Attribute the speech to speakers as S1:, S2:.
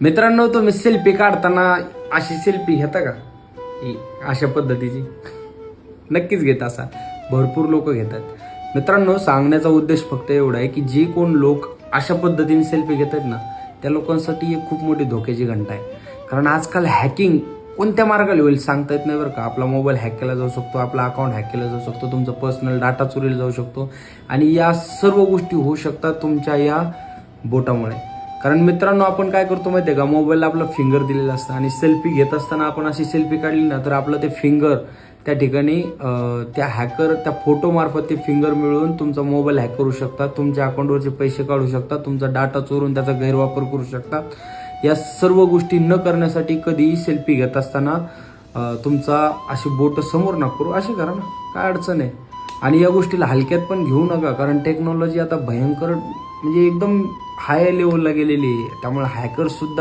S1: मित्रांनो, तुम्ही सेल्फी काढताना अशी सेल्फी घेता का? अशा पद्धतीची नक्कीच घेत असा. भरपूर लोक घेतात. मित्रांनो, सांगण्याचा उद्देश फक्त एवढा आहे की जे कोण लोक अशा पद्धतीने सेल्फी घेतात ना, त्या लोकांसाठी एक खूप मोठी धोक्याची घंटा आहे. कारण आजकाल हॅकिंग कोणत्या मार्गाला होईल सांगता येत नाही बरं का. आपला मोबाईल हॅक केला जाऊ शकतो, आपला अकाउंट हॅक केला जाऊ शकतो, तुमचा पर्सनल डाटा चोरीला जाऊ शकतो आणि या सर्व गोष्टी होऊ शकतात तुमच्या या बोटामुळे. कारण मित्रांनो, आपण काय करतो माहिती आहे का, मोबाईलला आपलं फिंगर दिलेलं असतं आणि सेल्फी घेत असताना आपण अशी सेल्फी काढली ना, तर आपलं ते फिंगर त्या ठिकाणी त्या हॅकर त्या फोटो मार्फत ते फिंगर मिळवून तुमचा मोबाईल हॅक करू शकतात, तुमच्या अकाउंटवरचे पैसे काढू शकतात, तुमचा डाटा चोरून त्याचा गैरवापर करू शकतात. या सर्व गोष्टी न करण्यासाठी कधीही सेल्फी घेत असताना तुमचा अशी बोट समोर न करू, अशी करा ना, काय अडचण आहे. आणि या गोष्टीला हलक्यात पण घेऊ नका, कारण टेक्नॉलॉजी आता भयंकर म्हणजे एकदम हाय लेवलला गेलेली आहे. त्यामुळे हॅकर सुद्धा